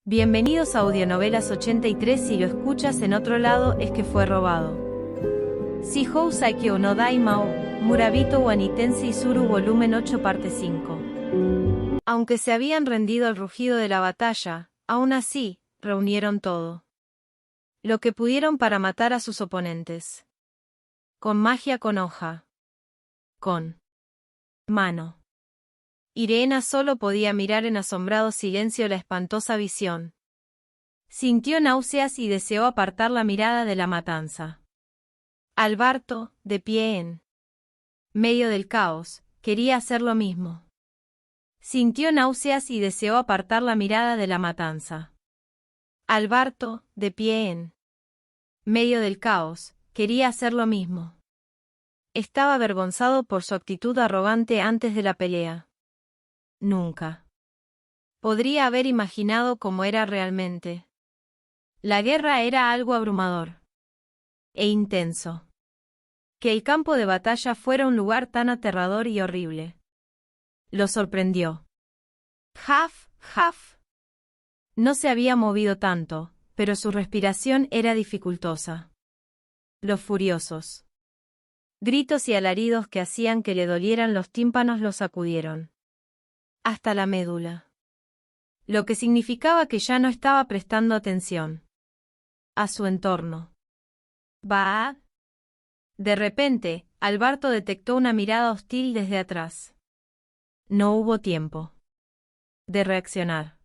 Bienvenidos a Audionovelas 83. Si lo escuchas en otro lado es que fue robado. Shihou Saikyo no Daimao, Murabito wa Nitenshi Suru volumen 8 parte 5. Aunque se habían rendido al rugido de la batalla, aún así, reunieron todo lo que pudieron para matar a sus oponentes. Con magia, con hoja, con mano. Irena solo podía mirar en asombrado silencio la espantosa visión. Sintió náuseas y deseó apartar la mirada de la matanza. Alberto, de pie en medio del caos, quería hacer lo mismo. Sintió náuseas y deseó apartar la mirada de la matanza. Alberto, de pie en medio del caos, quería hacer lo mismo. Estaba avergonzado por su actitud arrogante antes de la pelea. Nunca podría haber imaginado cómo era realmente. La guerra era algo abrumador e intenso. Que el campo de batalla fuera un lugar tan aterrador y horrible lo sorprendió. Huff, huff. No se había movido tanto, pero su respiración era dificultosa. Los furiosos gritos y alaridos que hacían que le dolieran los tímpanos lo sacudieron hasta la médula. Lo que significaba que ya no estaba prestando atención a su entorno. ¿Va? De repente, Alberto detectó una mirada hostil desde atrás. No hubo tiempo de reaccionar.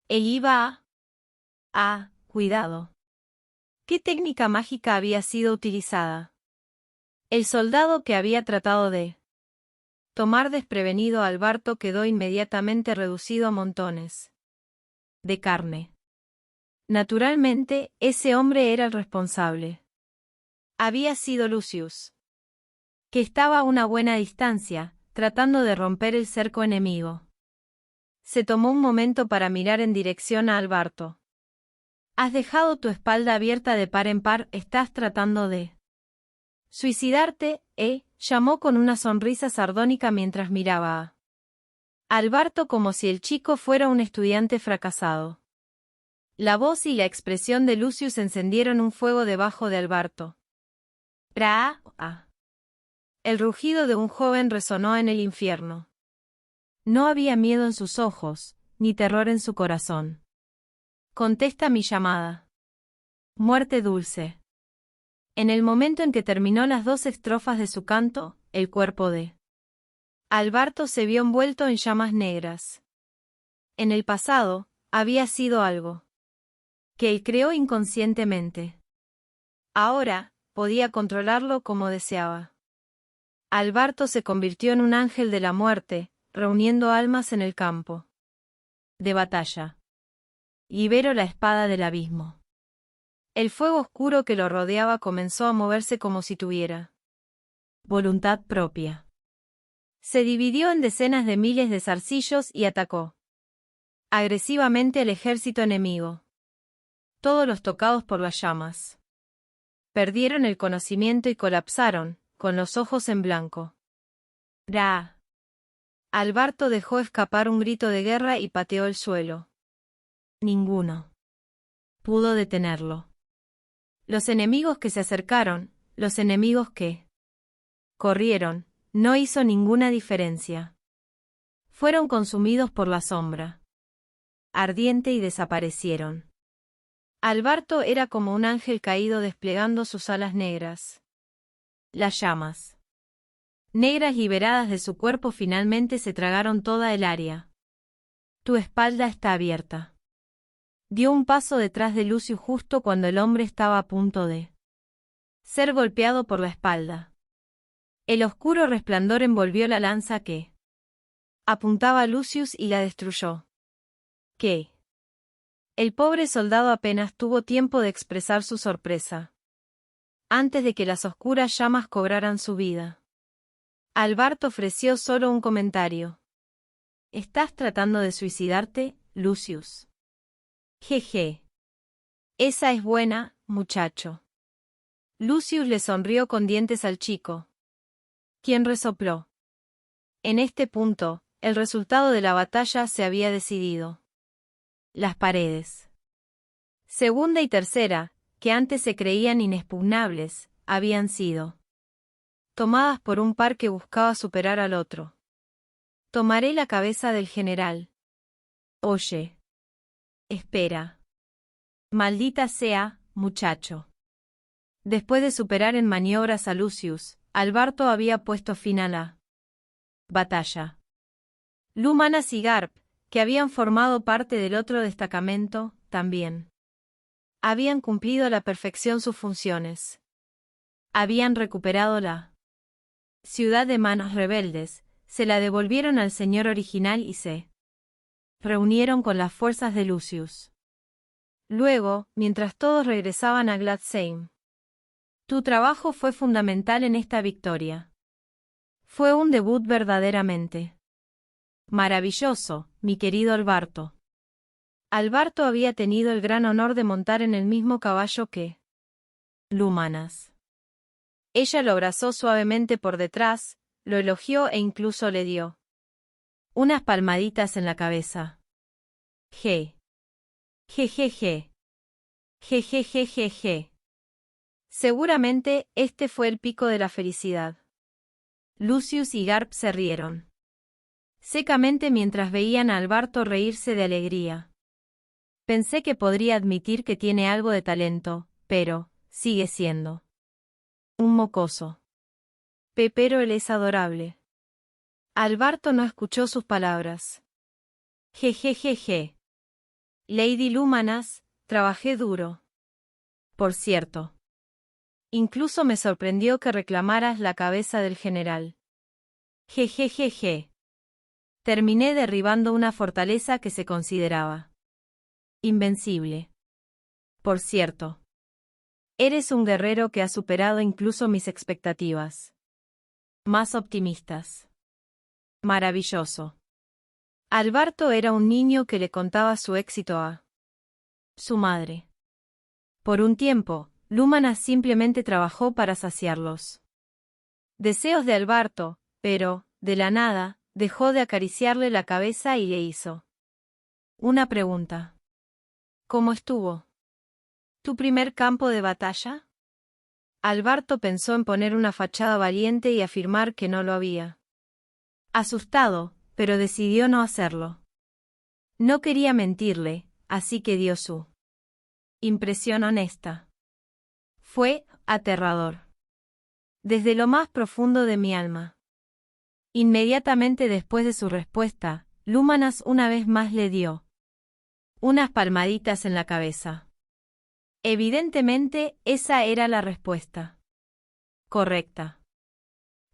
Él iba cuidado. ¿Qué técnica mágica había sido utilizada? El soldado que había tratado de tomar desprevenido a Alberto quedó inmediatamente reducido a montones de carne. Naturalmente, ese hombre era el responsable. Había sido Lucius, que estaba a una buena distancia, tratando de romper el cerco enemigo. Se tomó un momento para mirar en dirección a Alberto. Has dejado tu espalda abierta de par en par, estás tratando de suicidarte, llamó con una sonrisa sardónica mientras miraba a Alberto como si el chico fuera un estudiante fracasado. La voz y la expresión de Lucius encendieron un fuego debajo de Alberto. El rugido de un joven resonó en el infierno. No había miedo en sus ojos, ni terror en su corazón. Contesta mi llamada. Muerte dulce. En el momento en que terminó las 2 estrofas de su canto, el cuerpo de Alberto se vio envuelto en llamas negras. En el pasado, había sido algo que él creó inconscientemente. Ahora, podía controlarlo como deseaba. Alberto se convirtió en un ángel de la muerte, reuniendo almas en el campo de batalla. Liberó la espada del abismo. El fuego oscuro que lo rodeaba comenzó a moverse como si tuviera voluntad propia. Se dividió en decenas de miles de zarcillos y atacó agresivamente al ejército enemigo. Todos los tocados por las llamas perdieron el conocimiento y colapsaron, con los ojos en blanco. Alberto dejó escapar un grito de guerra y pateó el suelo. Ninguno pudo detenerlo. Los enemigos que se acercaron, los enemigos que corrieron, no hizo ninguna diferencia. Fueron consumidos por la sombra ardiente y desaparecieron. Alberto era como un ángel caído desplegando sus alas negras. Las llamas negras liberadas de su cuerpo finalmente se tragaron toda el área. Tu espalda está abierta. Dio un paso detrás de Lucius justo cuando el hombre estaba a punto de ser golpeado por la espalda. El oscuro resplandor envolvió la lanza que apuntaba a Lucius y la destruyó. ¿Qué? El pobre soldado apenas tuvo tiempo de expresar su sorpresa antes de que las oscuras llamas cobraran su vida. Alberto ofreció solo un comentario. ¿Estás tratando de suicidarte, Lucius? Jeje. Esa es buena, muchacho. Lucius le sonrió con dientes al chico, quien resopló. En este punto, el resultado de la batalla se había decidido. Las paredes. Segunda y tercera, que antes se creían inexpugnables, habían sido tomadas por un par que buscaba superar al otro. Tomaré la cabeza del general. Oye. Espera. Maldita sea, muchacho. Después de superar en maniobras a Lucius, Albarto había puesto fin a la batalla. Lumanas y Garp, que habían formado parte del otro destacamento, también habían cumplido a la perfección sus funciones. Habían recuperado la ciudad de manos rebeldes, se la devolvieron al señor original y se reunieron con las fuerzas de Lucius. Luego, mientras todos regresaban a Gladsheim, tu trabajo fue fundamental en esta victoria. Fue un debut verdaderamente maravilloso, mi querido Albarto. Albarto había tenido el gran honor de montar en el mismo caballo que Lumanas. Ella lo abrazó suavemente por detrás, lo elogió e incluso le dio unas palmaditas en la cabeza. Je. Je je je. Je je je je je. Seguramente, este fue el pico de la felicidad. Lucius y Garp se rieron secamente mientras veían a Albarto reírse de alegría. Pensé que podría admitir que tiene algo de talento, pero sigue siendo un mocoso. Pero él es adorable. Albarto no escuchó sus palabras. Jejejeje. Lady Lumanas, trabajé duro. Por cierto. Incluso me sorprendió que reclamaras la cabeza del general. Jejejeje. Terminé derribando una fortaleza que se consideraba invencible. Por cierto. Eres un guerrero que ha superado incluso mis expectativas más optimistas. Maravilloso. Albarto era un niño que le contaba su éxito a su madre. Por un tiempo, Lumanas simplemente trabajó para saciarlos deseos de Albarto, pero, de la nada, dejó de acariciarle la cabeza y le hizo una pregunta. ¿Cómo estuvo tu primer campo de batalla? Albarto pensó en poner una fachada valiente y afirmar que no lo había asustado, pero decidió no hacerlo. No quería mentirle, así que dio su impresión honesta. Fue aterrador. Desde lo más profundo de mi alma. Inmediatamente después de su respuesta, Lumanas una vez más le dio unas palmaditas en la cabeza. Evidentemente, esa era la respuesta correcta.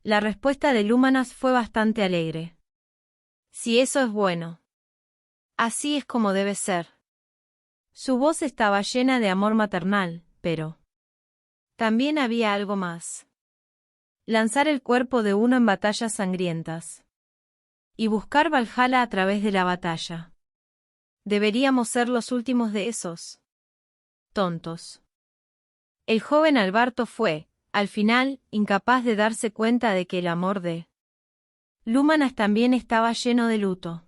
La respuesta de Lumanas fue bastante alegre. Si eso es bueno. Así es como debe ser. Su voz estaba llena de amor maternal, pero también había algo más. Lanzar el cuerpo de uno en batallas sangrientas. Y buscar Valhalla a través de la batalla. Deberíamos ser los últimos de esos tontos. El joven Albarto fue, al final, incapaz de darse cuenta de que el amor de Lumanas también estaba lleno de luto.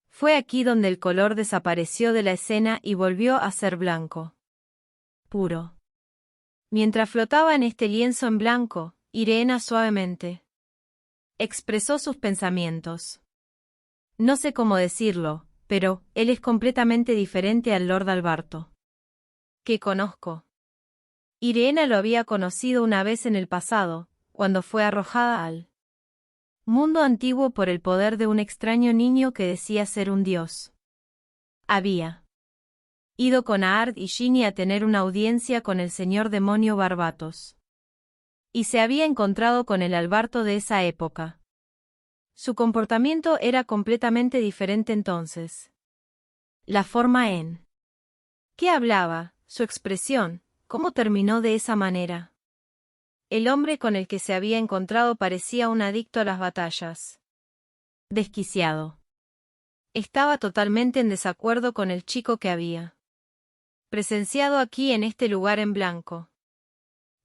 Fue aquí donde el color desapareció de la escena y volvió a ser blanco. Puro. Mientras flotaba en este lienzo en blanco, Irena suavemente expresó sus pensamientos. No sé cómo decirlo, pero él es completamente diferente al Lord Albarto que conozco. Irena lo había conocido una vez en el pasado, cuando fue arrojada al mundo antiguo por el poder de un extraño niño que decía ser un dios. Había ido con Aard y Ginny a tener una audiencia con el señor demonio Barbatos. Y se había encontrado con el Albarto de esa época. Su comportamiento era completamente diferente entonces. La forma en que hablaba, su expresión, cómo terminó de esa manera. El hombre con el que se había encontrado parecía un adicto a las batallas. Desquiciado. Estaba totalmente en desacuerdo con el chico que había presenciado aquí en este lugar en blanco.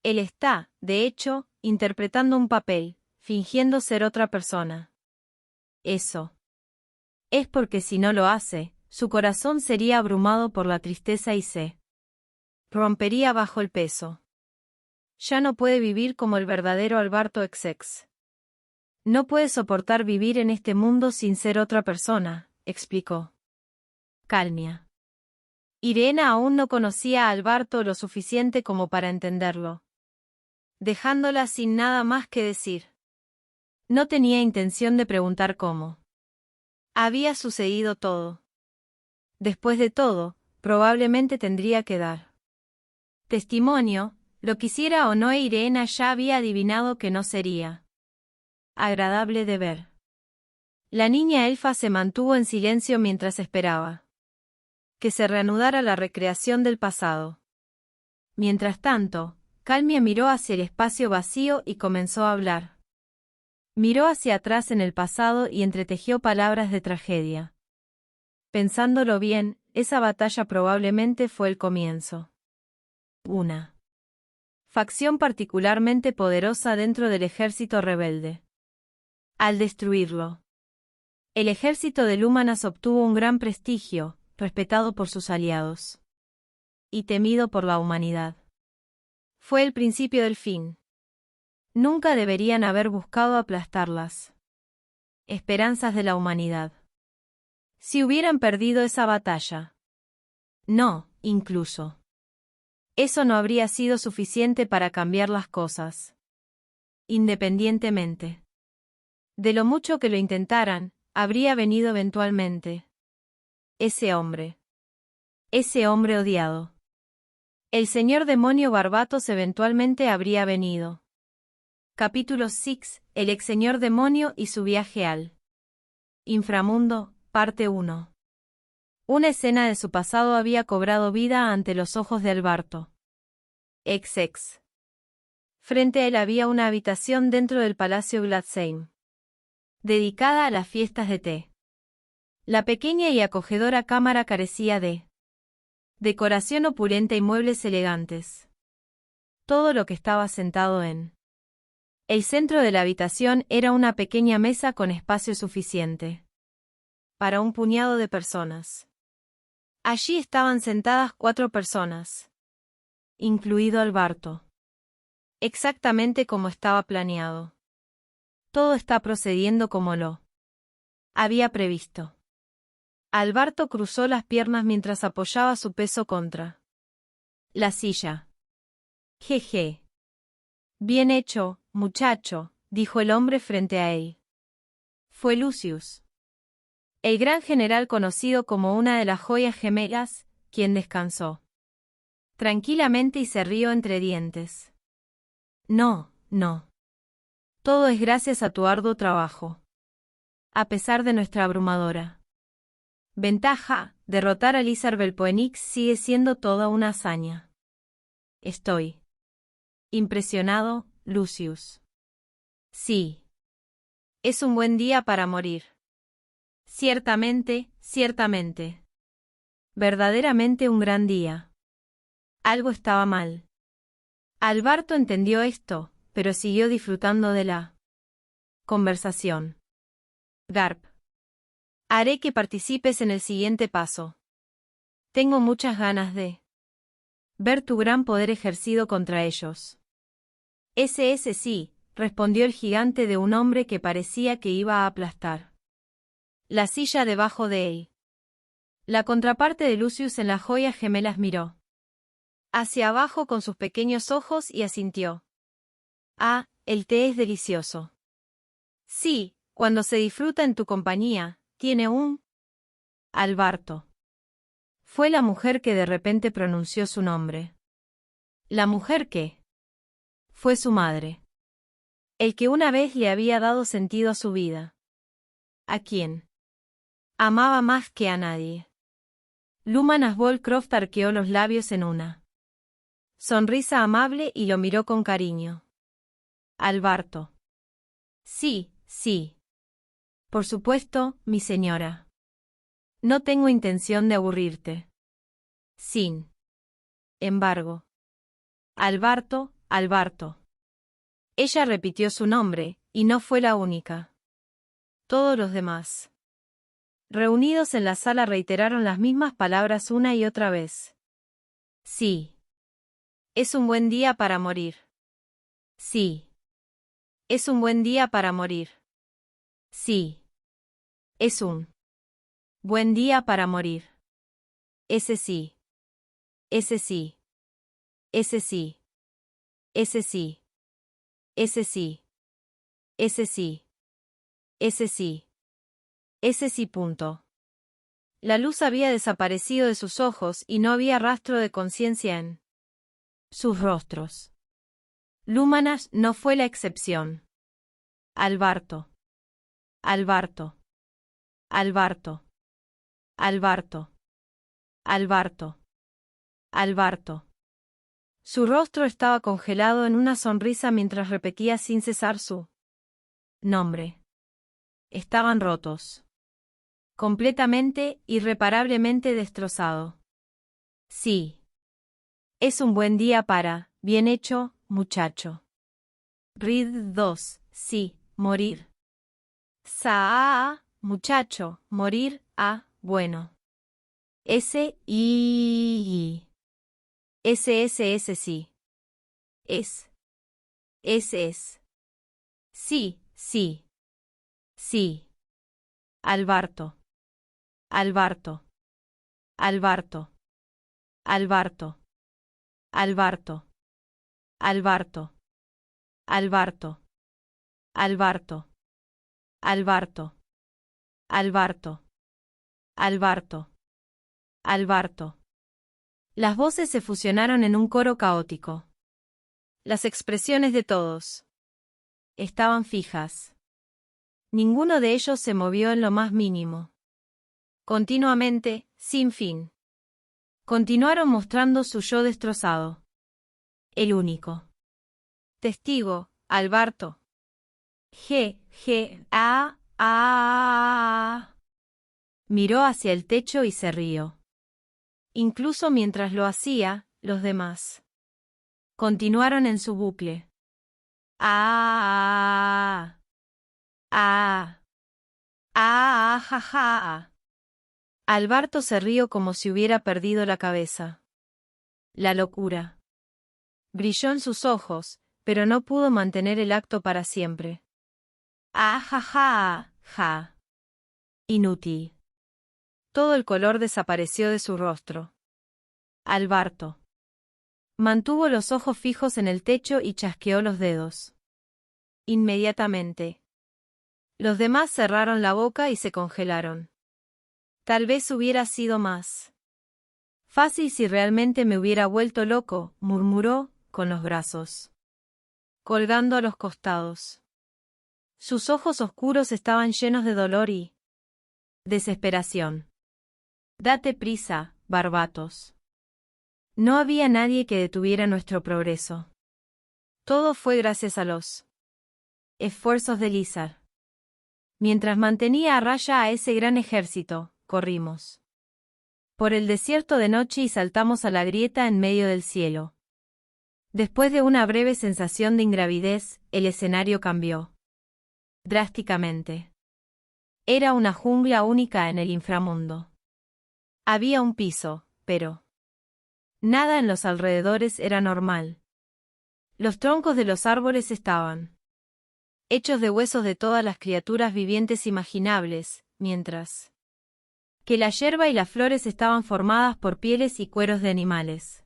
Él está, de hecho, interpretando un papel, fingiendo ser otra persona. Eso es porque si no lo hace, Su corazón sería abrumado por la tristeza y se rompería bajo el peso. Ya no puede vivir como el verdadero Alberto XX. No puede soportar vivir en este mundo sin ser otra persona, explicó. Calmia. Irena aún no conocía a Alberto lo suficiente como para entenderlo, dejándola sin nada más que decir. No tenía intención de preguntar cómo había sucedido todo. Después de todo, probablemente tendría que dar testimonio, lo quisiera o no. Irena ya había adivinado que no sería agradable de ver. La niña elfa se mantuvo en silencio mientras esperaba que se reanudara la recreación del pasado. Mientras tanto, Calmia miró hacia el espacio vacío y comenzó a hablar. Miró hacia atrás en el pasado y entretejió palabras de tragedia. Pensándolo bien, esa batalla probablemente fue el comienzo. Una facción particularmente poderosa dentro del ejército rebelde. Al destruirlo, el ejército de Lúmanas obtuvo un gran prestigio, respetado por sus aliados y temido por la humanidad. Fue el principio del fin. Nunca deberían haber buscado aplastarlas esperanzas de la humanidad. Si hubieran perdido esa batalla. No, incluso. Eso no habría sido suficiente para cambiar las cosas. Independientemente de lo mucho que lo intentaran, habría venido eventualmente. Ese hombre odiado. El señor demonio Barbatos eventualmente habría venido. Capítulo 6, el ex señor demonio y su viaje al inframundo, parte 1. Una escena de su pasado había cobrado vida ante los ojos de Alberto. XX. Frente a él había una habitación dentro del Palacio Gladsheim, dedicada a las fiestas de té. La pequeña y acogedora cámara carecía de decoración opulenta y muebles elegantes. Todo lo que estaba sentado en el centro de la habitación era una pequeña mesa con espacio suficiente para un puñado de personas. Allí estaban sentadas 4 personas, incluido Alberto. Exactamente como estaba planeado. Todo está procediendo como lo había previsto. Alberto cruzó las piernas mientras apoyaba su peso contra la silla. Jeje. Bien hecho, muchacho, dijo el hombre frente a él. Fue Lucius, el gran general conocido como una de las joyas gemelas, quien descansó tranquilamente y se rió entre dientes. No, no. Todo es gracias a tu arduo trabajo. A pesar de nuestra abrumadora ventaja, derrotar a Lizar Belpoenix sigue siendo toda una hazaña. Estoy impresionado, Lucius. Sí. Es un buen día para morir. Ciertamente, ciertamente. Verdaderamente un gran día. Algo estaba mal. Alberto entendió esto, pero siguió disfrutando de la conversación. Garp. Haré que participes en el siguiente paso. Tengo muchas ganas de ver tu gran poder ejercido contra ellos. Ese sí, respondió el gigante de un hombre que parecía que iba a aplastar la silla debajo de él. La contraparte de Lucius en las joyas gemelas miró hacia abajo con sus pequeños ojos y asintió. Ah, el té es delicioso. Sí, cuando se disfruta en tu compañía, tiene un... Alberto. Fue la mujer que de repente pronunció su nombre. La mujer que fue su madre. El que una vez le había dado sentido a su vida. ¿A quién? Amaba más que a nadie. Lumanas Volcroft arqueó los labios en una sonrisa amable y lo miró con cariño. Alberto. Sí, sí. Por supuesto, mi señora. No tengo intención de aburrirte. Sin embargo. Alberto, Alberto. Ella repitió su nombre, y no fue la única. Todos los demás Reunidos en la sala reiteraron las mismas palabras una y otra vez. Sí. Es un buen día para morir. Sí. Es un buen día para morir. Sí. Es un buen día para morir. Ese sí. Ese sí. Ese sí. Ese sí. Ese sí. Ese sí. Ese sí. Ese sí. Punto. La luz había desaparecido de sus ojos y no había rastro de conciencia en sus rostros. Lúmanas no fue la excepción. Albarto. Albarto. Albarto. Albarto. Albarto. Albarto. Su rostro estaba congelado en una sonrisa mientras repetía sin cesar su nombre. Estaban rotos. Completamente, irreparablemente destrozado. Sí. Es un buen día para, bien hecho, muchacho. Reed 2, sí, morir. Muchacho, morir, bueno. S sí. Es. Sí, sí. Sí. Albarto. Albarto. Albarto. Albarto. Albarto. Albarto. Albarto. Albarto. Albarto. Albarto. Albarto. Albarto. Las voces se fusionaron en un coro caótico. Las expresiones de todos estaban fijas. Ninguno de ellos se movió en lo más mínimo. Continuamente, sin fin. Continuaron mostrando su yo destrozado. El único testigo, Albarto. Miró hacia el techo y se rió. Incluso mientras lo hacía, los demás continuaron en su bucle. Albarto se rió como si hubiera perdido la cabeza. La locura brilló en sus ojos, pero no pudo mantener el acto para siempre. Inútil. Todo el color desapareció de su rostro. Albarto mantuvo los ojos fijos en el techo y chasqueó los dedos. Inmediatamente. Los demás cerraron la boca y se congelaron. Tal vez hubiera sido más fácil si realmente me hubiera vuelto loco, murmuró, con los brazos colgando a los costados. Sus ojos oscuros estaban llenos de dolor y desesperación. Date prisa, Barbatos. No había nadie que detuviera nuestro progreso. Todo fue gracias a los esfuerzos de Lizard. Mientras mantenía a raya a ese gran ejército, corrimos por el desierto de noche y saltamos a la grieta en medio del cielo. Después de una breve sensación de ingravidez, el escenario cambió drásticamente. Era una jungla única en el inframundo. Había un piso, pero nada en los alrededores era normal. Los troncos de los árboles estaban hechos de huesos de todas las criaturas vivientes imaginables, mientras que la hierba y las flores estaban formadas por pieles y cueros de animales.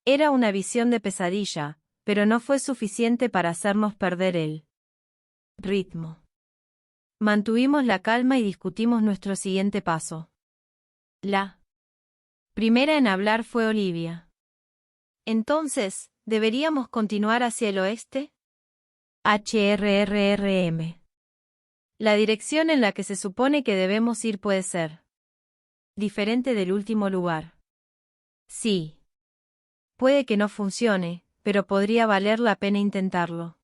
Era una visión de pesadilla, pero no fue suficiente para hacernos perder el ritmo. Mantuvimos la calma y discutimos nuestro siguiente paso. La primera en hablar fue Olivia. Entonces, ¿deberíamos continuar hacia el oeste? HRRRM. La dirección en la que se supone que debemos ir puede ser diferente del último lugar. Sí. Puede que no funcione, pero podría valer la pena intentarlo.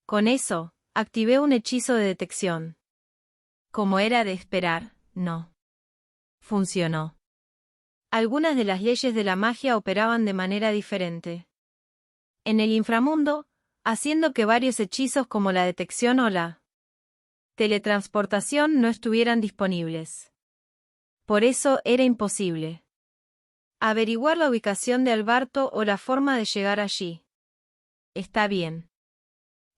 Con eso, activé un hechizo de detección. Como era de esperar, no funcionó. Algunas de las leyes de la magia operaban de manera diferente. En el inframundo, haciendo que varios hechizos como la detección o la teletransportación no estuvieran disponibles. Por eso era imposible averiguar la ubicación de Alberto o la forma de llegar allí. Está bien.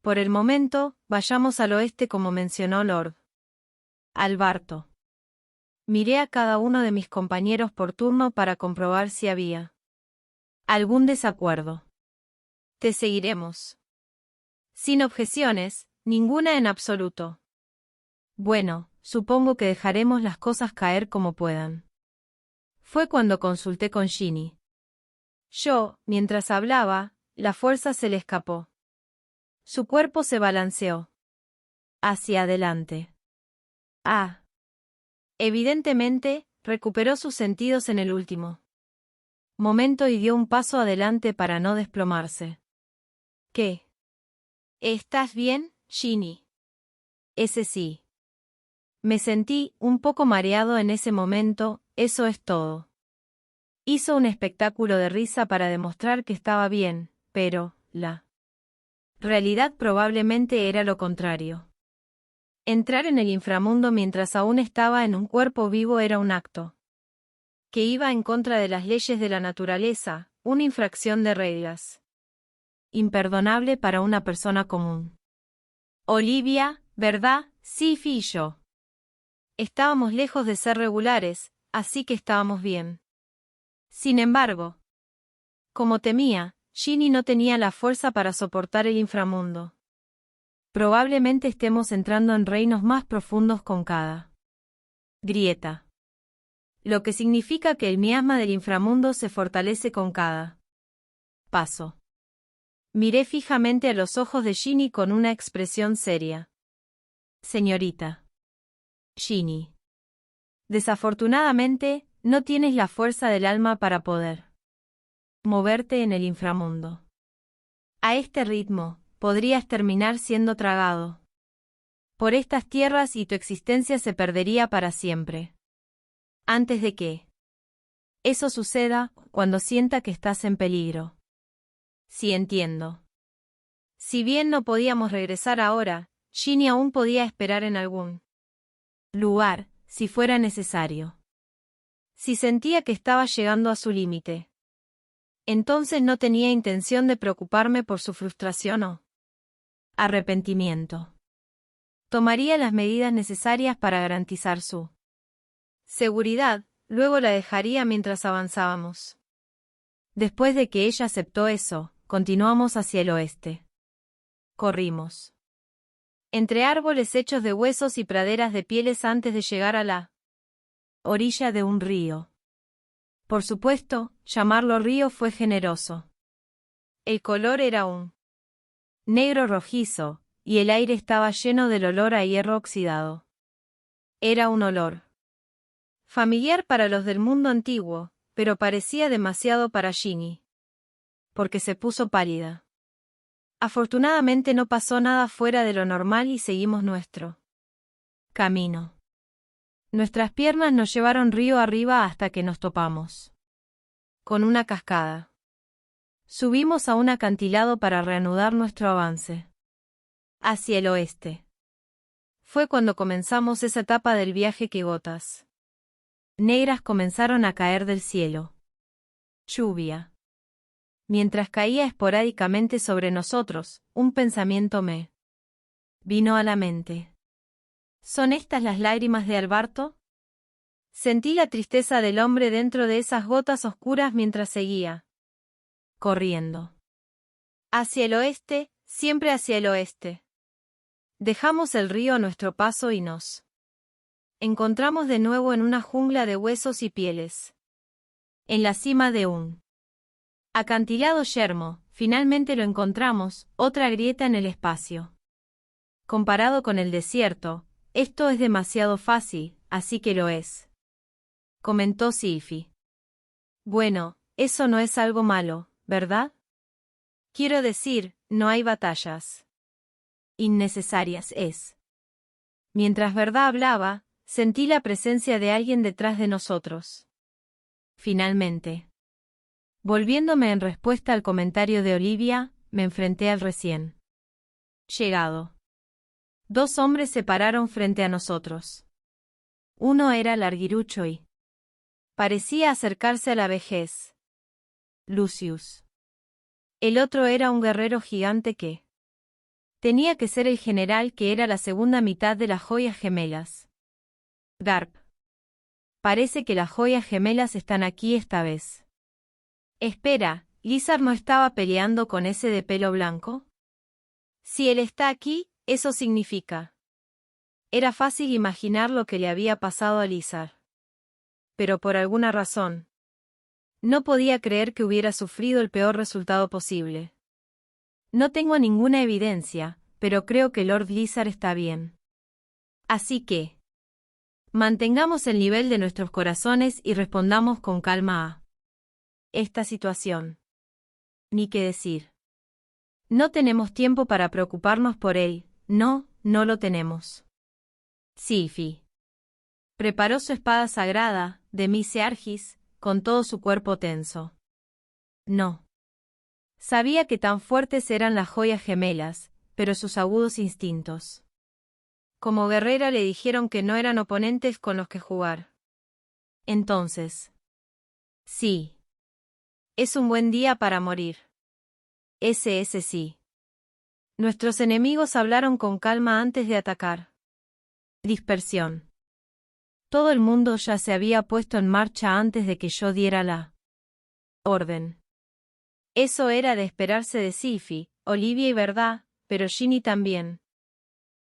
Por el momento, vayamos al oeste como mencionó Lord Alberto. Miré a cada uno de mis compañeros por turno para comprobar si había algún desacuerdo. Te seguiremos. Sin objeciones, ninguna en absoluto. Bueno, supongo que dejaremos las cosas caer como puedan. Fue cuando consulté con Ginny. Mientras hablaba, la fuerza se le escapó. Su cuerpo se balanceó hacia adelante. Evidentemente, recuperó sus sentidos en el último momento y dio un paso adelante para no desplomarse. ¿Qué? ¿Estás bien, Ginny? Ese sí. Me sentí un poco mareado en ese momento, eso es todo. Hizo un espectáculo de risa para demostrar que estaba bien, pero la realidad probablemente era lo contrario. Entrar en el inframundo mientras aún estaba en un cuerpo vivo era un acto que iba en contra de las leyes de la naturaleza, una infracción de reglas. Imperdonable para una persona común. Olivia, ¿verdad? Sifi y yo. Estábamos lejos de ser regulares, así que estábamos bien. Sin embargo, como temía, Ginny no tenía la fuerza para soportar el inframundo. Probablemente estemos entrando en reinos más profundos con cada grieta. Lo que significa que el miasma del inframundo se fortalece con cada paso. Miré fijamente a los ojos de Ginny con una expresión seria. Señorita Ginny. Desafortunadamente, no tienes la fuerza del alma para poder moverte en el inframundo. A este ritmo, podrías terminar siendo tragado por estas tierras y tu existencia se perdería para siempre. Antes de que eso suceda, cuando sienta que estás en peligro. Sí, entiendo. Si bien no podíamos regresar ahora, Ginny aún podía esperar en algún lugar, si fuera necesario. Si sentía que estaba llegando a su límite, entonces no tenía intención de preocuparme por su frustración o arrepentimiento. Tomaría las medidas necesarias para garantizar su seguridad, luego la dejaría mientras avanzábamos. Después de que ella aceptó eso, continuamos hacia el oeste. Corrimos entre árboles hechos de huesos y praderas de pieles antes de llegar a la orilla de un río. Por supuesto, llamarlo río fue generoso. El color era un negro rojizo, y el aire estaba lleno del olor a hierro oxidado. Era un olor familiar para los del mundo antiguo, pero parecía demasiado para Ginny. Porque se puso pálida. Afortunadamente no pasó nada fuera de lo normal y seguimos nuestro camino. Nuestras piernas nos llevaron río arriba hasta que nos topamos con una cascada. Subimos a un acantilado para reanudar nuestro avance hacia el oeste. Fue cuando comenzamos esa etapa del viaje que gotas negras comenzaron a caer del cielo. Lluvia. Mientras caía esporádicamente sobre nosotros, un pensamiento me vino a la mente. ¿Son estas las lágrimas de Alberto? Sentí la tristeza del hombre dentro de esas gotas oscuras mientras seguía corriendo hacia el oeste, siempre hacia el oeste. Dejamos el río a nuestro paso y nos encontramos de nuevo en una jungla de huesos y pieles. En la cima de un acantilado yermo, finalmente lo encontramos, otra grieta en el espacio. Comparado con el desierto, esto es demasiado fácil, así que lo es, comentó Sifi. Bueno, eso no es algo malo, ¿verdad? Quiero decir, no hay batallas innecesarias, es. Mientras Verdad hablaba, sentí la presencia de alguien detrás de nosotros. Finalmente. Volviéndome en respuesta al comentario de Olivia, me enfrenté al recién llegado Dos hombres se pararon frente a nosotros. Uno era larguirucho y parecía acercarse a la vejez. Lucius. El otro era un guerrero gigante que tenía que ser el general que era la segunda mitad de las joyas gemelas. Garp. Parece que las joyas gemelas están aquí esta vez. Espera, ¿Lizard no estaba peleando con ese de pelo blanco? Si él está aquí, eso significa. Era fácil imaginar lo que le había pasado a Lizard. Pero por alguna razón, no podía creer que hubiera sufrido el peor resultado posible. No tengo ninguna evidencia, pero creo que Lord Lizard está bien. Así que mantengamos el nivel de nuestros corazones y respondamos con calma a esta situación. Ni qué decir. No tenemos tiempo para preocuparnos por él, no lo tenemos. Sylphie preparó su espada sagrada, de Mise Argis, con todo su cuerpo tenso. No. Sabía que tan fuertes eran las joyas gemelas, pero sus agudos instintos. Como guerrera le dijeron que no eran oponentes con los que jugar. Entonces. Sí. Es un buen día para morir. Ese sí. Nuestros enemigos hablaron con calma antes de atacar. Dispersión. Todo el mundo ya se había puesto en marcha antes de que yo diera la orden. Eso era de esperarse de Sylphie, Olivia y verdad, pero Ginny también.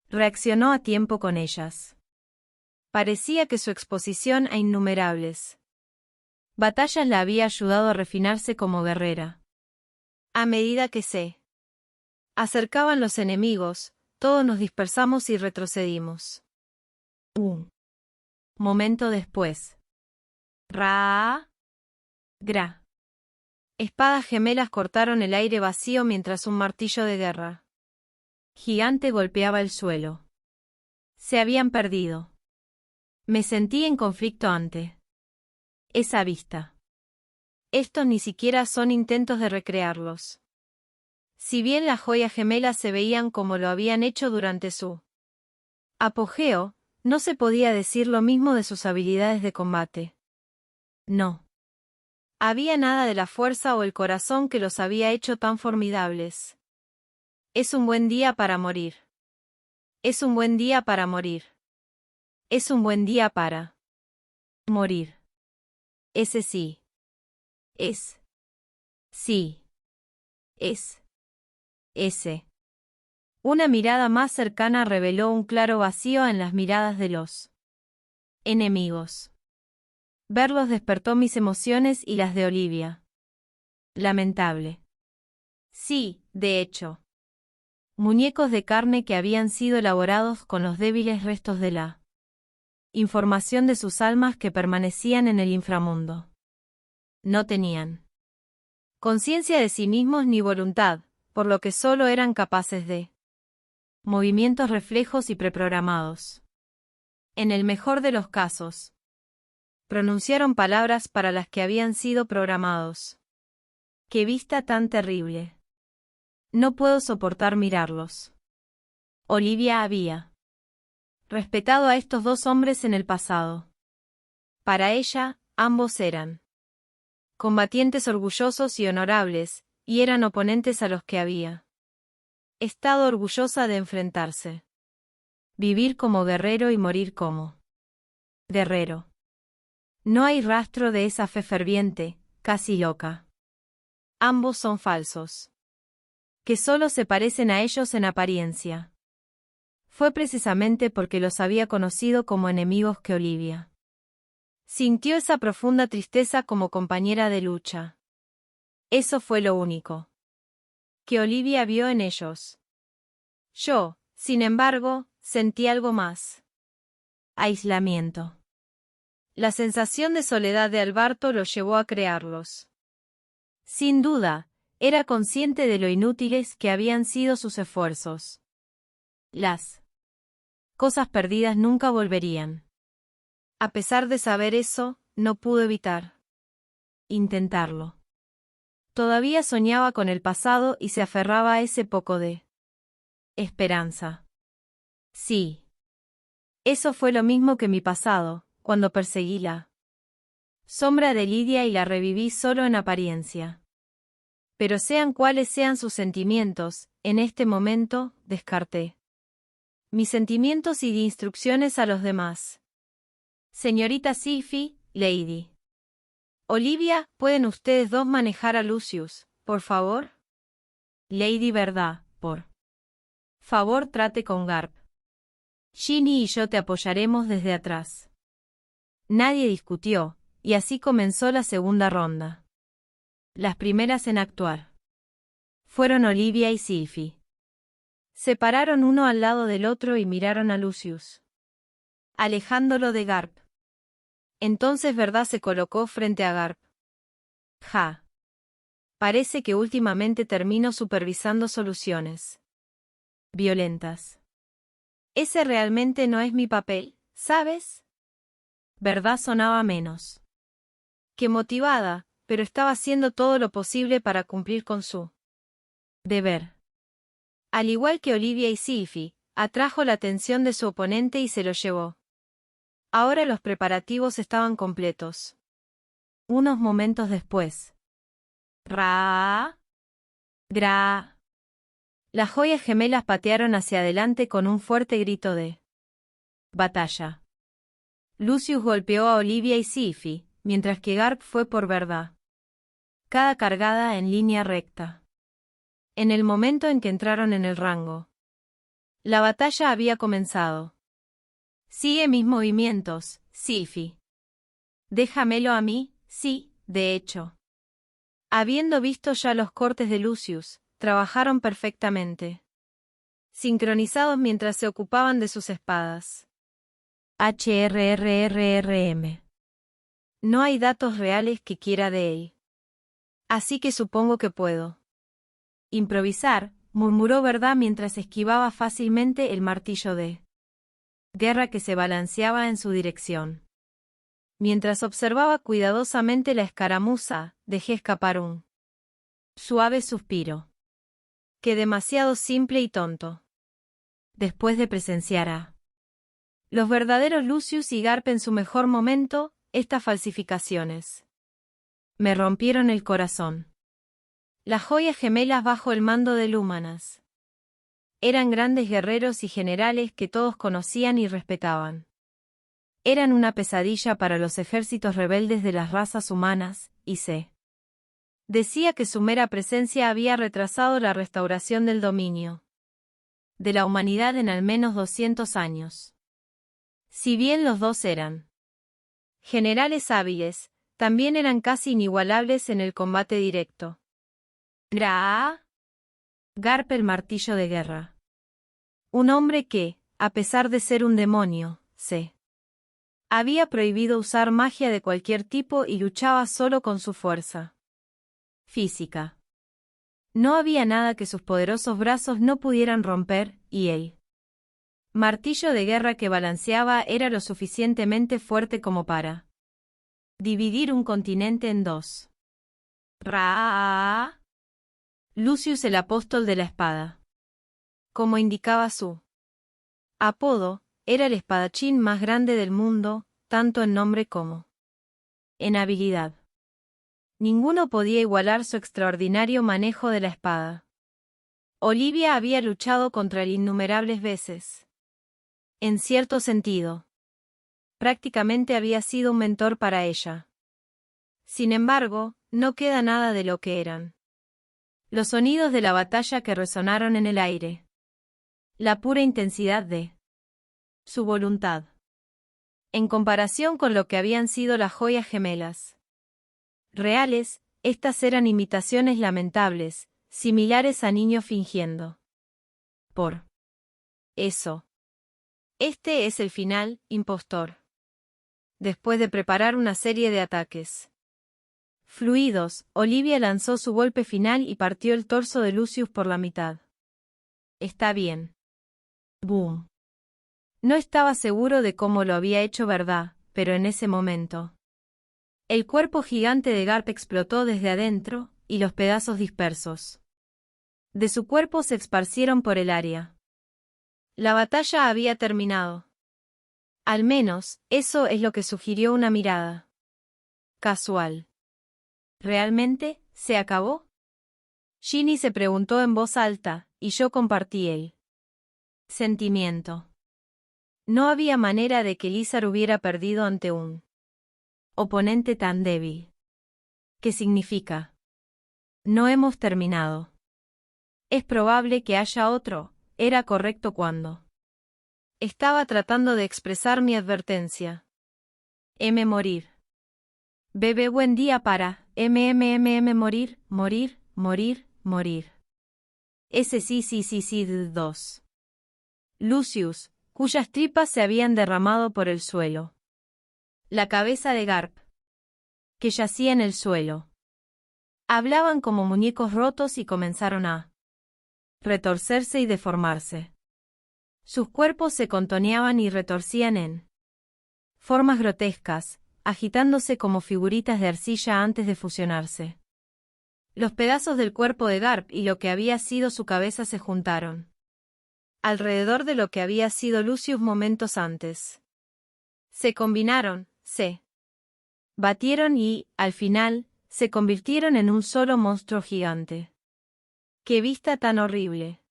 Reaccionó a tiempo con ellas. Parecía que su exposición a innumerables batallas la había ayudado a refinarse como guerrera. A medida que se acercaban los enemigos, todos nos dispersamos y retrocedimos. Un momento después. Ra. Gra. Espadas gemelas cortaron el aire vacío mientras un martillo de guerra gigante golpeaba el suelo. Se habían perdido. Me sentí en conflicto ante esa vista. Estos ni siquiera son intentos de recrearlos. Si bien las joyas gemelas se veían como lo habían hecho durante su apogeo, no se podía decir lo mismo de sus habilidades de combate. No había nada de la fuerza o el corazón que los había hecho tan formidables. Es un buen día para morir. Es un buen día para morir. Es un buen día para morir. Ese sí. Es. Sí. Es. Ese. Una mirada más cercana reveló un claro vacío en las miradas de los enemigos. Verlos despertó mis emociones y las de Olivia. Lamentable. Sí, de hecho. Muñecos de carne que habían sido elaborados con los débiles restos de la información de sus almas que permanecían en el inframundo. No tenían conciencia de sí mismos ni voluntad, por lo que solo eran capaces de movimientos reflejos y preprogramados. En el mejor de los casos, pronunciaron palabras para las que habían sido programados. ¡Qué vista tan terrible! No puedo soportar mirarlos. Olivia había respetado a estos dos hombres en el pasado. Para ella, ambos eran combatientes orgullosos y honorables, y eran oponentes a los que había estado orgullosa de enfrentarse. Vivir como guerrero y morir como guerrero. No hay rastro de esa fe ferviente, casi loca. Ambos son falsos. Que solo se parecen a ellos en apariencia. Fue precisamente porque los había conocido como enemigos que Olivia sintió esa profunda tristeza como compañera de lucha. Eso fue lo único que Olivia vio en ellos. Yo, sin embargo, sentí algo más. Aislamiento. La sensación de soledad de Alberto lo llevó a crearlos. Sin duda, era consciente de lo inútiles que habían sido sus esfuerzos. Las cosas perdidas nunca volverían. A pesar de saber eso, no pudo evitar intentarlo. Todavía soñaba con el pasado y se aferraba a ese poco de esperanza. Sí. Eso fue lo mismo que mi pasado, cuando perseguí la sombra de Lidia y la reviví solo en apariencia. Pero sean cuales sean sus sentimientos, en este momento, descarté mis sentimientos y di instrucciones a los demás. Señorita Sylphie, Lady Olivia, ¿pueden ustedes dos manejar a Lucius, por favor? Lady Verdad, por favor trate con Garp. Ginny y yo te apoyaremos desde atrás. Nadie discutió, y así comenzó la segunda ronda. Las primeras en actuar fueron Olivia y Sylphie. Se pararon uno al lado del otro y miraron a Lucius, alejándolo de Garp. Entonces Verdad se colocó frente a Garp. Ja. Parece que últimamente termino supervisando soluciones violentas. Ese realmente no es mi papel, ¿sabes? Verdad sonaba menos que motivada, pero estaba haciendo todo lo posible para cumplir con su deber. Al igual que Olivia y Sylphie, atrajo la atención de su oponente y se lo llevó. Ahora los preparativos estaban completos. Unos momentos después. Ra. Gra. Las joyas gemelas patearon hacia adelante con un fuerte grito de batalla. Lucius golpeó a Olivia y Sylphie, mientras que Garp fue por Verdad. Cada cargada en línea recta. En el momento en que entraron en el rango, la batalla había comenzado. Sigue mis movimientos, Sylphie. Déjamelo a mí, sí, de hecho. Habiendo visto ya los cortes de Lucius, trabajaron perfectamente. Sincronizados mientras se ocupaban de sus espadas. HRRRRM. No hay datos reales que quiera de él. Así que supongo que puedo improvisar, murmuró Verdad mientras esquivaba fácilmente el martillo de guerra que se balanceaba en su dirección. Mientras observaba cuidadosamente la escaramuza, dejé escapar un suave suspiro. Que demasiado simple y tonto. Después de presenciar a los verdaderos Lucius y Garp en su mejor momento, estas falsificaciones me rompieron el corazón. Las joyas gemelas bajo el mando de Lúmanas eran grandes guerreros y generales que todos conocían y respetaban. Eran una pesadilla para los ejércitos rebeldes de las razas humanas, y se decía que su mera presencia había retrasado la restauración del dominio de la humanidad en al menos 200 años. Si bien los dos eran generales hábiles, también eran casi inigualables en el combate directo. Gra. Garp el martillo de guerra. Un hombre que, a pesar de ser un demonio, se había prohibido usar magia de cualquier tipo y luchaba solo con su fuerza física. No había nada que sus poderosos brazos no pudieran romper, y el martillo de guerra que balanceaba era lo suficientemente fuerte como para dividir un continente en dos. Ra. Lucius el apóstol de la espada. Como indicaba su apodo, era el espadachín más grande del mundo, tanto en nombre como en habilidad. Ninguno podía igualar su extraordinario manejo de la espada. Olivia había luchado contra él innumerables veces. En cierto sentido, prácticamente había sido un mentor para ella. Sin embargo, no queda nada de lo que eran los sonidos de la batalla que resonaron en el aire. La pura intensidad de su voluntad. En comparación con lo que habían sido las joyas gemelas reales, estas eran imitaciones lamentables, similares a niños fingiendo. Por eso. Este es el final, impostor. Después de preparar una serie de ataques fluidos, Olivia lanzó su golpe final y partió el torso de Lucius por la mitad. Está bien. Boom. No estaba seguro de cómo lo había hecho Verdad, pero en ese momento el cuerpo gigante de Garp explotó desde adentro, y los pedazos dispersos de su cuerpo se esparcieron por el área. La batalla había terminado. Al menos, eso es lo que sugirió una mirada casual. ¿Realmente, se acabó? Ginny se preguntó en voz alta, y yo compartí el sentimiento. No había manera de que Lizar hubiera perdido ante un oponente tan débil. ¿Qué significa? No hemos terminado. Es probable que haya otro, era correcto cuando estaba tratando de expresar mi advertencia. Morir. Bebé buen día para, morir, morir, morir, morir. Sí, 2. Lucius, cuyas tripas se habían derramado por el suelo. La cabeza de Garp, que yacía en el suelo. Hablaban como muñecos rotos y comenzaron a retorcerse y deformarse. Sus cuerpos se contoneaban y retorcían en formas grotescas, agitándose como figuritas de arcilla antes de fusionarse. Los pedazos del cuerpo de Garp y lo que había sido su cabeza se juntaron alrededor de lo que había sido Lucius momentos antes. Se combinaron, se batieron y, al final, se convirtieron en un solo monstruo gigante. ¡Qué vista tan horrible!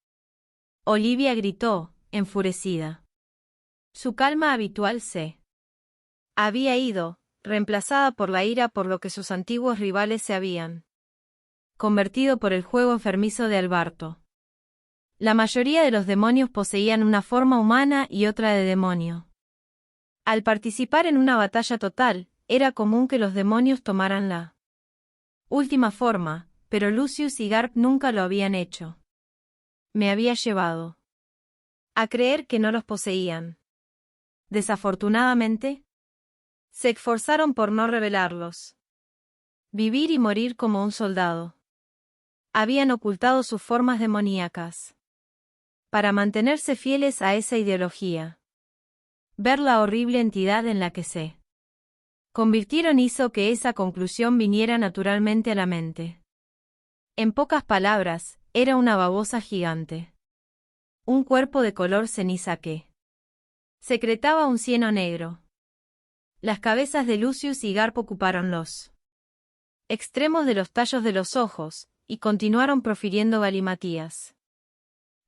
Olivia gritó, enfurecida. Su calma habitual se había ido, reemplazada por la ira por lo que sus antiguos rivales se habían convertido por el juego enfermizo de Alberto. La mayoría de los demonios poseían una forma humana y otra de demonio. Al participar en una batalla total, era común que los demonios tomaran la última forma, pero Lucius y Garp nunca lo habían hecho. Me había llevado a creer que no los poseían. Desafortunadamente, se esforzaron por no revelarlos. Vivir y morir como un soldado. Habían ocultado sus formas demoníacas para mantenerse fieles a esa ideología. Ver la horrible entidad en la que se convirtieron hizo que esa conclusión viniera naturalmente a la mente. En pocas palabras, era una babosa gigante. Un cuerpo de color ceniza que secretaba un cieno negro. Las cabezas de Lucius y Garp ocuparon los extremos de los tallos de los ojos, y continuaron profiriendo galimatías.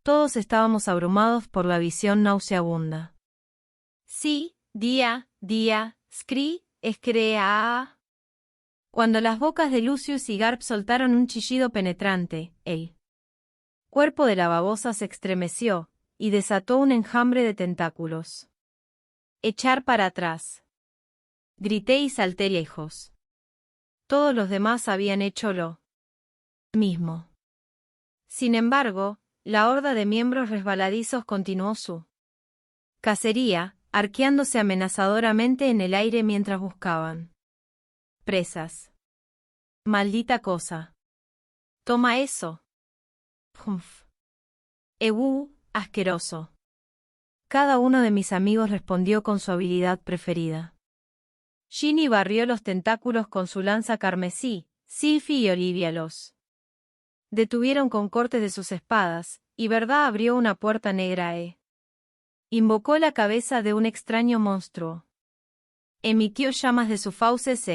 Todos estábamos abrumados por la visión nauseabunda. Sí, día, scri, escrea. Cuando las bocas de Lucius y Garp soltaron un chillido penetrante, el cuerpo de la babosa se estremeció, y desató un enjambre de tentáculos. Echar para atrás. Grité y salté lejos. Todos los demás habían hecho lo mismo. Sin embargo, la horda de miembros resbaladizos continuó su cacería, arqueándose amenazadoramente en el aire mientras buscaban presas. Maldita cosa. Toma eso. Humph. Asqueroso. Cada uno de mis amigos respondió con su habilidad preferida. Ginny barrió los tentáculos con su lanza carmesí, Sylphie y Olivia los detuvieron con cortes de sus espadas, y Verdad abrió una puerta negra invocó la cabeza de un extraño monstruo. Emitió llamas de su fauces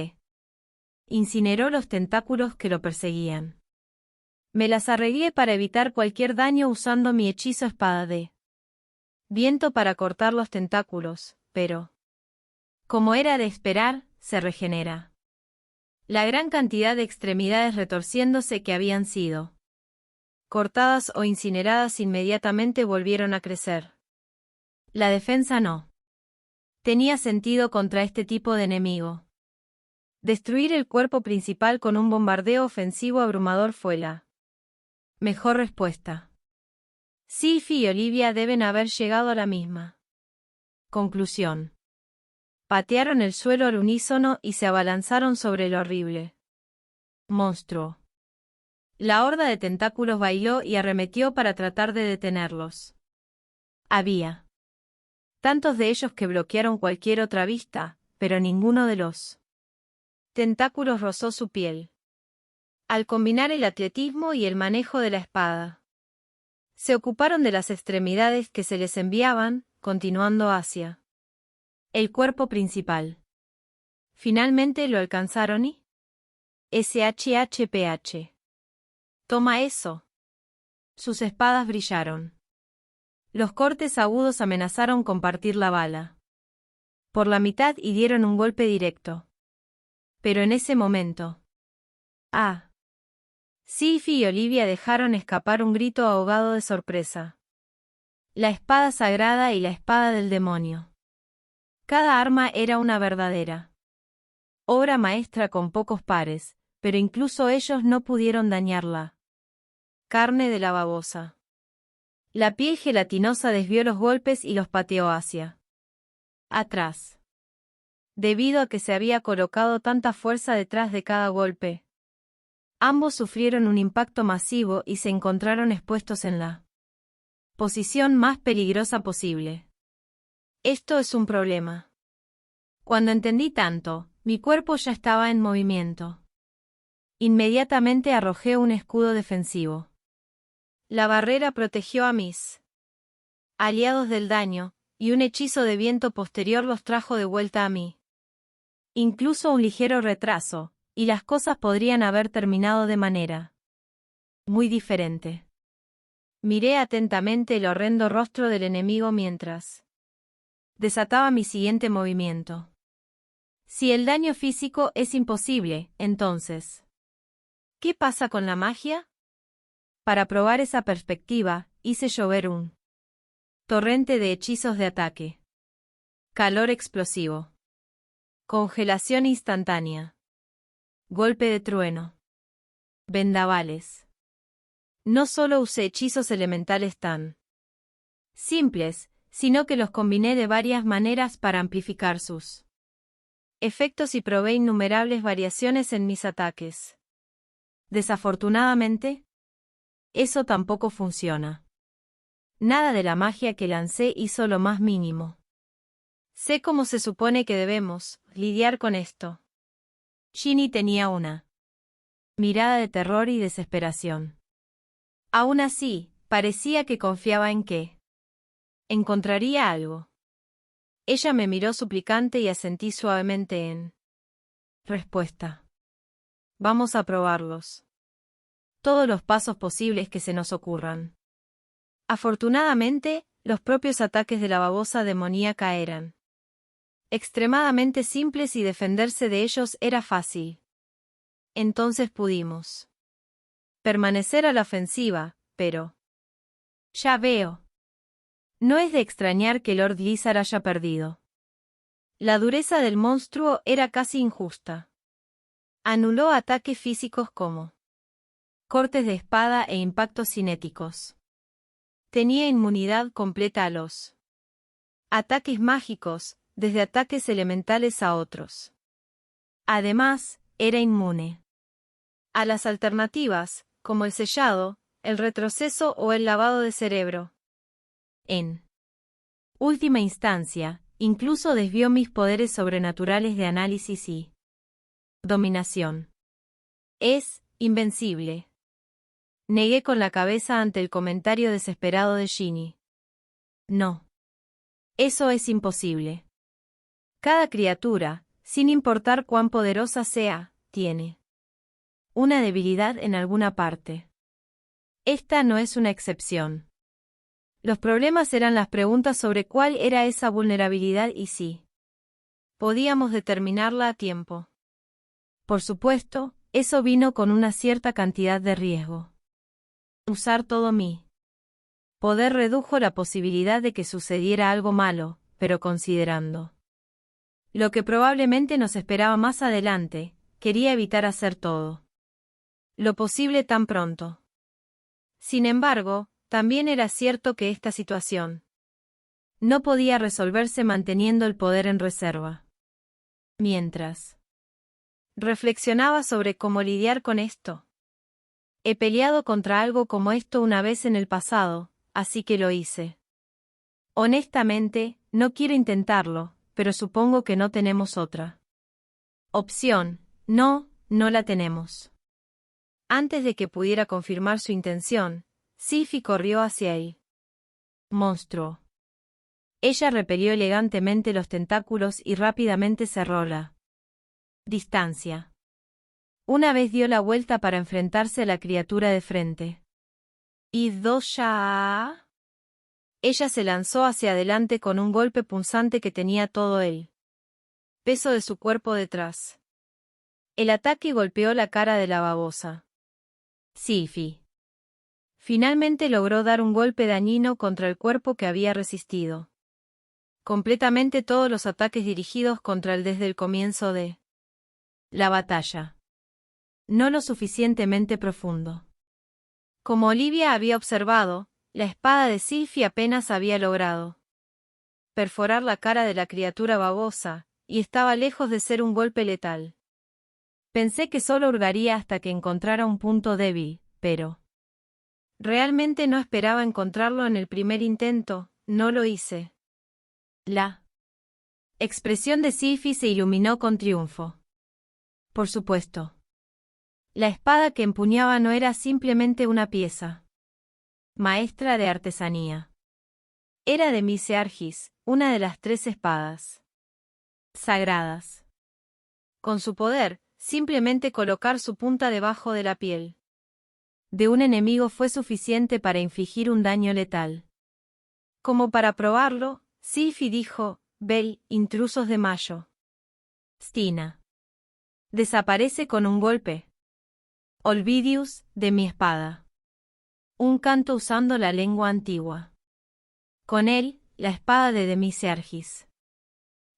incineró los tentáculos que lo perseguían. Me las arreglé para evitar cualquier daño usando mi hechizo espada de viento para cortar los tentáculos, pero, como era de esperar, se regenera. La gran cantidad de extremidades retorciéndose que habían sido cortadas o incineradas inmediatamente volvieron a crecer. La defensa no tenía sentido contra este tipo de enemigo. Destruir el cuerpo principal con un bombardeo ofensivo abrumador fue la mejor respuesta. Sylphie y Olivia deben haber llegado a la misma conclusión. Patearon el suelo al unísono y se abalanzaron sobre el horrible monstruo. La horda de tentáculos bailó y arremetió para tratar de detenerlos. Había tantos de ellos que bloquearon cualquier otra vista, pero ninguno de los tentáculos rozó su piel. Al combinar el atletismo y el manejo de la espada, Se ocuparon de las extremidades que se les enviaban, continuando hacia el cuerpo principal. Finalmente lo alcanzaron y... SHHPH. Toma eso. Sus espadas brillaron. Los cortes agudos amenazaron con partir la bala. Por la mitad y dieron un golpe directo. Pero en ese momento... Sif y Olivia dejaron escapar un grito ahogado de sorpresa. La espada sagrada y la espada del demonio. Cada arma era una verdadera obra maestra con pocos pares, pero incluso ellos no pudieron dañarla. Carne de la babosa. La piel gelatinosa desvió los golpes y los pateó hacia atrás. Debido a que se había colocado tanta fuerza detrás de cada golpe, ambos sufrieron un impacto masivo y se encontraron expuestos en la posición más peligrosa posible. Esto es un problema. Cuando entendí tanto, mi cuerpo ya estaba en movimiento. Inmediatamente arrojé un escudo defensivo. La barrera protegió a mis aliados del daño, y un hechizo de viento posterior los trajo de vuelta a mí. Incluso un ligero retraso, y las cosas podrían haber terminado de manera muy diferente. Miré atentamente el horrendo rostro del enemigo mientras desataba mi siguiente movimiento. Si el daño físico es imposible, entonces, ¿qué pasa con la magia? Para probar esa perspectiva, hice llover un torrente de hechizos de ataque. Calor explosivo. Congelación instantánea. Golpe de trueno. Vendavales. No solo usé hechizos elementales tan simples, sino que los combiné de varias maneras para amplificar sus efectos y probé innumerables variaciones en mis ataques. Desafortunadamente, eso tampoco funciona. Nada de la magia que lancé hizo lo más mínimo. Sé cómo se supone que debemos lidiar con esto. Ginny tenía una mirada de terror y desesperación. Aún así, parecía que confiaba en que encontraría algo. Ella me miró suplicante y asentí suavemente en respuesta. Vamos a probarlos. Todos los pasos posibles que se nos ocurran. Afortunadamente, los propios ataques de la babosa demoníaca eran extremadamente simples y defenderse de ellos era fácil. Entonces pudimos permanecer a la ofensiva, pero... Ya veo. No es de extrañar que Lord Blizzard haya perdido. La dureza del monstruo era casi injusta. Anuló ataques físicos como cortes de espada e impactos cinéticos. Tenía inmunidad completa a los ataques mágicos, desde ataques elementales a otros. Además, era inmune a las alternativas, como el sellado, el retroceso o el lavado de cerebro. En última instancia, incluso desvió mis poderes sobrenaturales de análisis y dominación. Es invencible. Negué con la cabeza ante el comentario desesperado de Ginny. No. Eso es imposible. Cada criatura, sin importar cuán poderosa sea, tiene una debilidad en alguna parte. Esta no es una excepción. Los problemas eran las preguntas sobre cuál era esa vulnerabilidad y si podíamos determinarla a tiempo. Por supuesto, eso vino con una cierta cantidad de riesgo. Usar todo mi poder redujo la posibilidad de que sucediera algo malo, pero considerando lo que probablemente nos esperaba más adelante, quería evitar hacer todo lo posible tan pronto. Sin embargo, también era cierto que esta situación no podía resolverse manteniendo el poder en reserva. Mientras reflexionaba sobre cómo lidiar con esto. He peleado contra algo como esto una vez en el pasado, así que lo hice. Honestamente, no quiero intentarlo, pero supongo que no tenemos otra opción. No la tenemos. Antes de que pudiera confirmar su intención, Sylvie corrió hacia el monstruo. Ella repelió elegantemente los tentáculos y rápidamente cerró la distancia. Una vez dio la vuelta para enfrentarse a la criatura de frente. ¿Y dos ya? Ella se lanzó hacia adelante con un golpe punzante que tenía todo el peso de su cuerpo detrás. El ataque golpeó la cara de la babosa. Sylvie finalmente logró dar un golpe dañino contra el cuerpo que había resistido completamente todos los ataques dirigidos contra él desde el comienzo de la batalla. No lo suficientemente profundo. Como Olivia había observado, la espada de Sylvie apenas había logrado perforar la cara de la criatura babosa, y estaba lejos de ser un golpe letal. Pensé que solo hurgaría hasta que encontrara un punto débil, pero realmente no esperaba encontrarlo en el primer intento, no lo hice. La expresión de Sylvie se iluminó con triunfo. Por supuesto. La espada que empuñaba no era simplemente una pieza maestra de artesanía. Era de Mise Argis, una de las 3 espadas sagradas. Con su poder, simplemente colocar su punta debajo de la piel de un enemigo fue suficiente para infligir un daño letal. Como para probarlo, Sylvie dijo, «Bell, intrusos de Mayo. Stina. Desaparece con un golpe. Olvidius, de mi espada». Un canto usando la lengua antigua. Con él, la espada de Mise Argis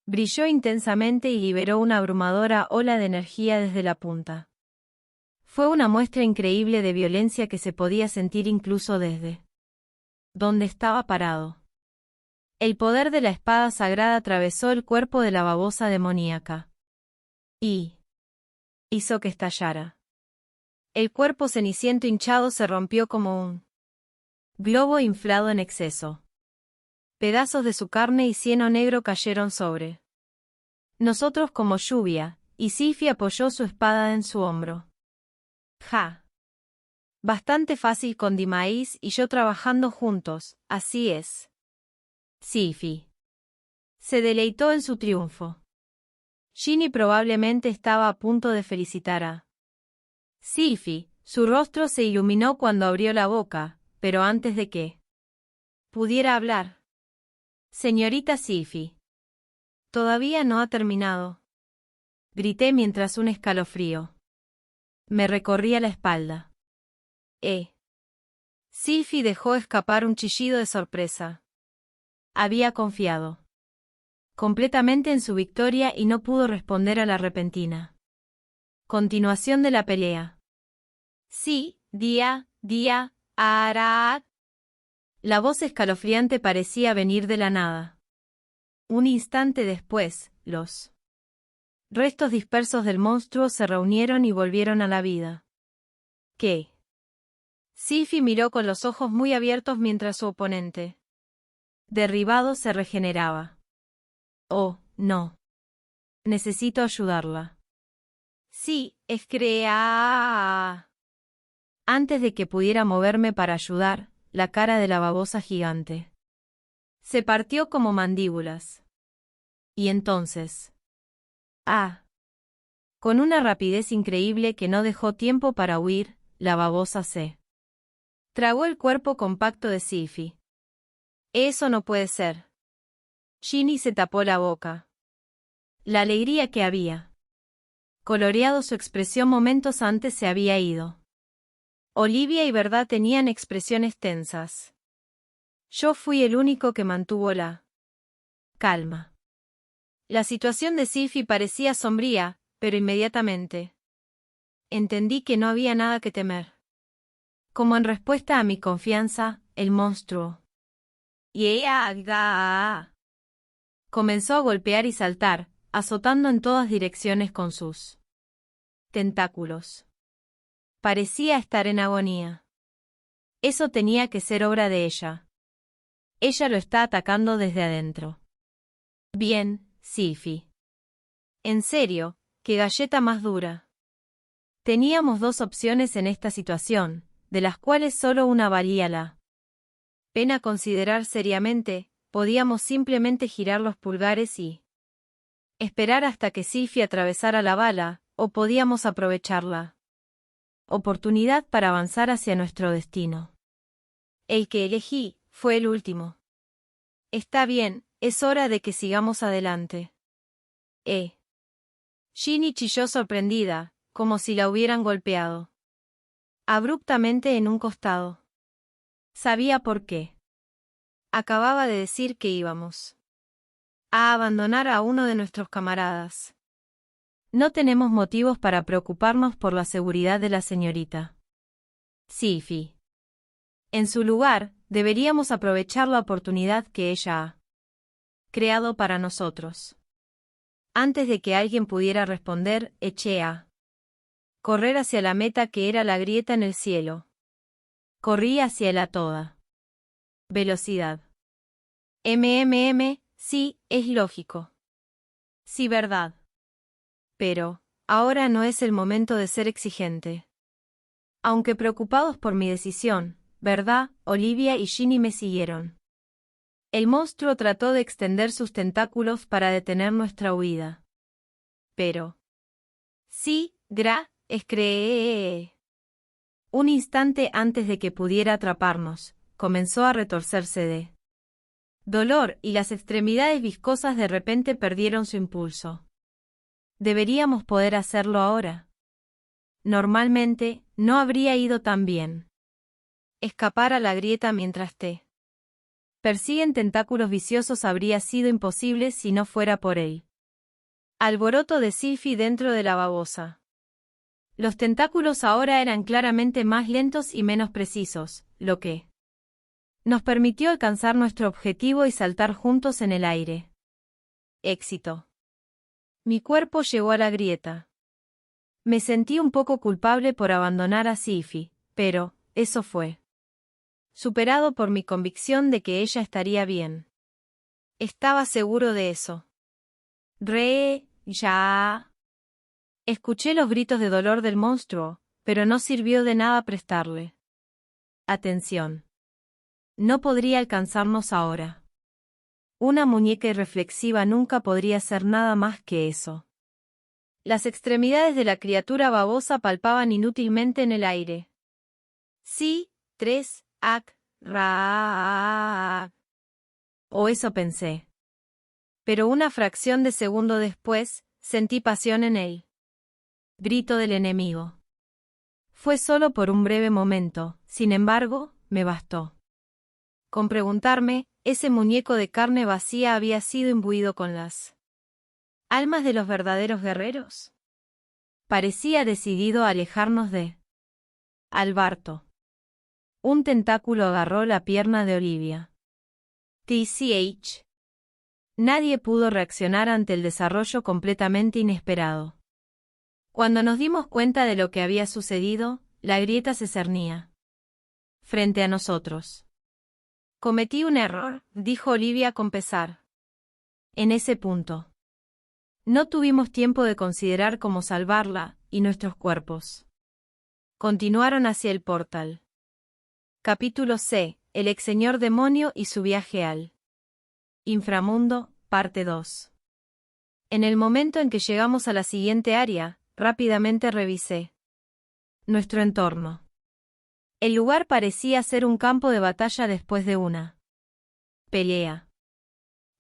brilló intensamente y liberó una abrumadora ola de energía desde la punta. Fue una muestra increíble de violencia que se podía sentir incluso desde donde estaba parado. El poder de la espada sagrada atravesó el cuerpo de la babosa demoníaca y hizo que estallara. El cuerpo ceniciento hinchado se rompió como un globo inflado en exceso. Pedazos de su carne y cieno negro cayeron sobre nosotros como lluvia, y Sylvie apoyó su espada en su hombro. Ja. Bastante fácil con Dimaís y yo trabajando juntos, así es. Sylvie se deleitó en su triunfo. Ginny probablemente estaba a punto de felicitar a Sylvie. Su rostro se iluminó cuando abrió la boca, pero antes de que pudiera hablar. Señorita Sylvie. Todavía no ha terminado. Grité mientras un escalofrío me recorría la espalda. Sylvie dejó escapar un chillido de sorpresa. Había confiado completamente en su victoria y no pudo responder a la repentina continuación de la pelea. Sí, Arad. La voz escalofriante parecía venir de la nada. Un instante después, los restos dispersos del monstruo se reunieron y volvieron a la vida. ¿Qué? Sylvie miró con los ojos muy abiertos mientras su oponente derribado se regeneraba. Oh, no. Necesito ayudarla. Sí, Antes de que pudiera moverme para ayudar, la cara de la babosa gigante se partió como mandíbulas. Y entonces... Con una rapidez increíble que no dejó tiempo para huir, la babosa se tragó el cuerpo compacto de Sylvie. Eso no puede ser. Ginny se tapó la boca. La alegría que había coloreado su expresión momentos antes se había ido. Olivia y Verdad tenían expresiones tensas. Yo fui el único que mantuvo la calma. La situación de Sylvie parecía sombría, pero inmediatamente entendí que no había nada que temer. Como en respuesta a mi confianza, el monstruo comenzó a golpear y saltar, azotando en todas direcciones con sus tentáculos. Parecía estar en agonía. Eso tenía que ser obra de ella. Ella lo está atacando desde adentro. Bien, Sylvie. En serio, qué galleta más dura. Teníamos 2 opciones en esta situación: de las cuales solo una valía la pena considerar seriamente. Podíamos simplemente girar los pulgares y esperar hasta que Sylvie atravesara la bala, o podíamos aprovecharla oportunidad para avanzar hacia nuestro destino. El que elegí fue el último. Está bien, es hora de que sigamos adelante. Ginny chilló sorprendida, como si la hubieran golpeado abruptamente en un costado. Sabía por qué. Acababa de decir que íbamos a abandonar a uno de nuestros camaradas. No tenemos motivos para preocuparnos por la seguridad de la señorita Sylvie. En su lugar, deberíamos aprovechar la oportunidad que ella ha creado para nosotros. Antes de que alguien pudiera responder, eché a correr hacia la meta que era la grieta en el cielo. Corrí hacia él a toda velocidad. Sí, es lógico. Sí, verdad. Pero, ahora no es el momento de ser exigente. Aunque preocupados por mi decisión, ¿verdad? Olivia y Ginny me siguieron. El monstruo trató de extender sus tentáculos para detener nuestra huida. Pero... sí, un instante antes de que pudiera atraparnos, comenzó a retorcerse de dolor y las extremidades viscosas de repente perdieron su impulso. Deberíamos poder hacerlo ahora. Normalmente, no habría ido tan bien escapar a la grieta mientras te persiguen tentáculos viciosos habría sido imposible si no fuera por él. Alboroto de Sylvie dentro de la babosa. Los tentáculos ahora eran claramente más lentos y menos precisos, lo que nos permitió alcanzar nuestro objetivo y saltar juntos en el aire. Éxito. Mi cuerpo llegó a la grieta. Me sentí un poco culpable por abandonar a Sylvie, pero, eso fue superado por mi convicción de que ella estaría bien. Estaba seguro de eso. Ya. Escuché los gritos de dolor del monstruo, pero no sirvió de nada prestarle atención. No podría alcanzarnos ahora. Una muñeca irreflexiva nunca podría ser nada más que eso. Las extremidades de la criatura babosa palpaban inútilmente en el aire. Sí, o eso pensé. Pero una fracción de segundo después, sentí pasión en él. Grito del enemigo. Fue solo por un breve momento, sin embargo, me bastó con preguntarme, ¿ese muñeco de carne vacía había sido imbuido con las almas de los verdaderos guerreros? Parecía decidido a alejarnos de Alberto. Un tentáculo agarró la pierna de Olivia. Nadie pudo reaccionar ante el desarrollo completamente inesperado. Cuando nos dimos cuenta de lo que había sucedido, la grieta se cernía frente a nosotros. Cometí un error, dijo Olivia con pesar. En ese punto. No tuvimos tiempo de considerar cómo salvarla, y nuestros cuerpos continuaron hacia el portal. Capítulo C. El ex señor demonio y su viaje al inframundo, parte 2. En el momento en que llegamos a la siguiente área, rápidamente revisé nuestro entorno. El lugar parecía ser un campo de batalla después de una pelea.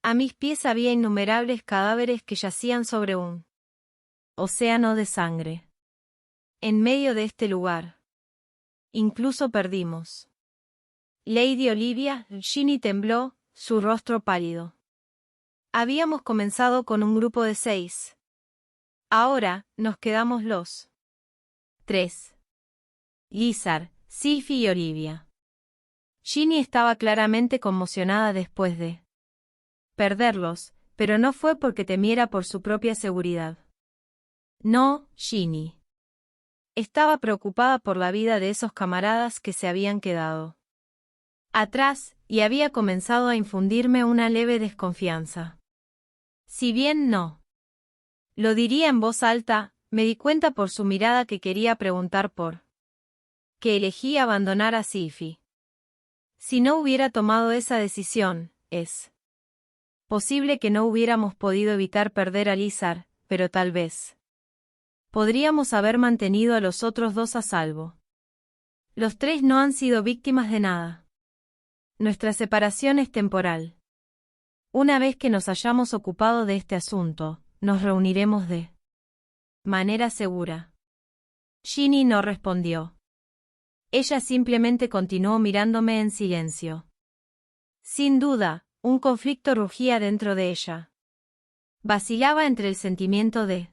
A mis pies había innumerables cadáveres que yacían sobre un océano de sangre. En medio de este lugar, incluso perdimos. Lady Olivia, Ginny tembló, su rostro pálido. Habíamos comenzado con un grupo de 6. Ahora, nos quedamos los 3. Lizard, Sylvie y Olivia. Ginny estaba claramente conmocionada después de perderlos, pero no fue porque temiera por su propia seguridad. No, Ginny. Estaba preocupada por la vida de esos camaradas que se habían quedado atrás, y había comenzado a infundirme una leve desconfianza. Si bien no lo diría en voz alta, me di cuenta por su mirada que quería preguntar por que elegí abandonar a Sylphie. Si no hubiera tomado esa decisión, es posible que no hubiéramos podido evitar perder a Lizar, pero tal vez podríamos haber mantenido a los otros dos a salvo. Los tres no han sido víctimas de nada. Nuestra separación es temporal. Una vez que nos hayamos ocupado de este asunto, nos reuniremos de manera segura. Ginny no respondió. Ella simplemente continuó mirándome en silencio. Sin duda, un conflicto rugía dentro de ella. Vacilaba entre el sentimiento de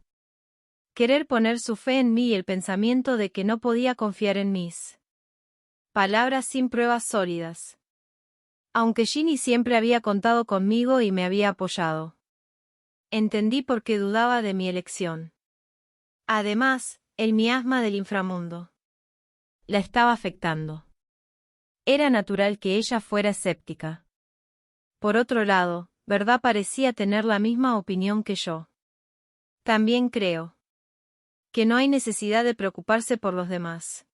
querer poner su fe en mí y el pensamiento de que no podía confiar en mis palabras sin pruebas sólidas. Aunque Ginny siempre había contado conmigo y me había apoyado. Entendí por qué dudaba de mi elección. Además, el miasma del inframundo la estaba afectando. Era natural que ella fuera escéptica. Por otro lado, Verdad parecía tener la misma opinión que yo. También creo que no hay necesidad de preocuparse por los demás.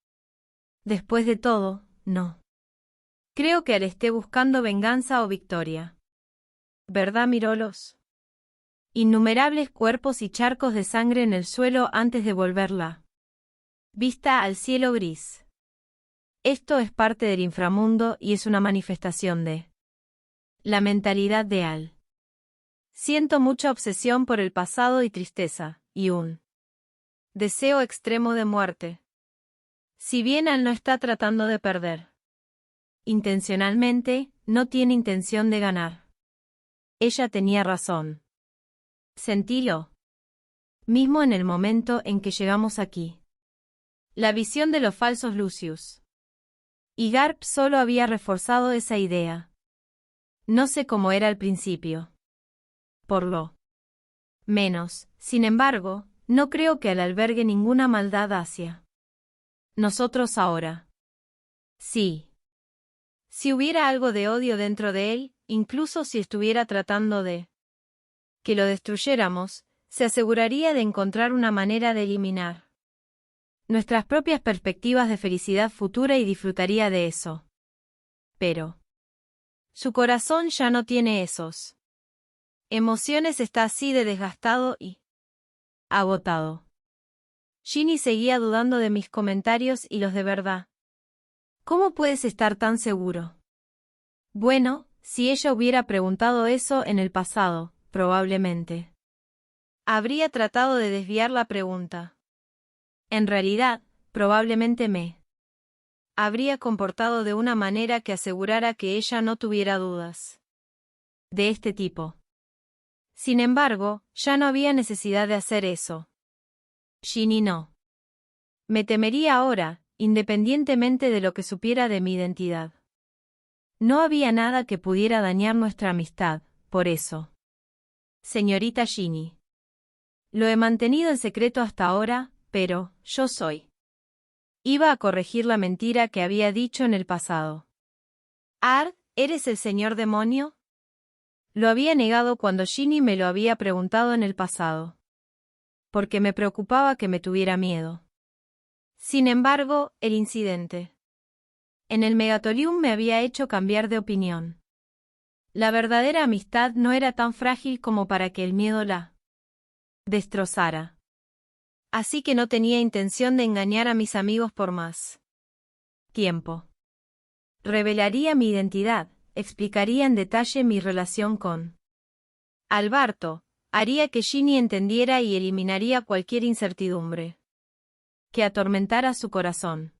Después de todo, no creo que Al esté buscando venganza o victoria. Verdad miró los innumerables cuerpos y charcos de sangre en el suelo antes de volverla vista al cielo gris. Esto es parte del inframundo y es una manifestación de la mentalidad de Al. Siento mucha obsesión por el pasado y tristeza, y un deseo extremo de muerte. Si bien Al no está tratando de perder intencionalmente, no tiene intención de ganar. Ella tenía razón. Sentílo. Mismo en el momento en que llegamos aquí. La visión de los falsos Lucius y Garp solo había reforzado esa idea. No sé cómo era al principio. Por lo menos, sin embargo, no creo que Al albergue ninguna maldad hacia nosotros ahora. Sí. Si hubiera algo de odio dentro de él, incluso si estuviera tratando de que lo destruyéramos, se aseguraría de encontrar una manera de eliminar nuestras propias perspectivas de felicidad futura y disfrutaría de eso. Pero su corazón ya no tiene esos emociones, está así de desgastado y agotado. Ginny seguía dudando de mis comentarios y los de Verdad. ¿Cómo puedes estar tan seguro? Bueno, si ella hubiera preguntado eso en el pasado, probablemente habría tratado de desviar la pregunta. En realidad, probablemente me habría comportado de una manera que asegurara que ella no tuviera dudas de este tipo. Sin embargo, ya no había necesidad de hacer eso. Ginny no me temería ahora, independientemente de lo que supiera de mi identidad. No había nada que pudiera dañar nuestra amistad, por eso. Señorita Ginny. Lo he mantenido en secreto hasta ahora, pero, yo soy. Iba a corregir la mentira que había dicho en el pasado. Ard, ¿eres el señor demonio? Lo había negado cuando Ginny me lo había preguntado en el pasado. Porque me preocupaba que me tuviera miedo. Sin embargo, el incidente en el Megatolium me había hecho cambiar de opinión. La verdadera amistad no era tan frágil como para que el miedo la destrozara. Así que no tenía intención de engañar a mis amigos por más tiempo. Revelaría mi identidad, explicaría en detalle mi relación con Alberto, haría que Ginny entendiera y eliminaría cualquier incertidumbre que atormentara su corazón.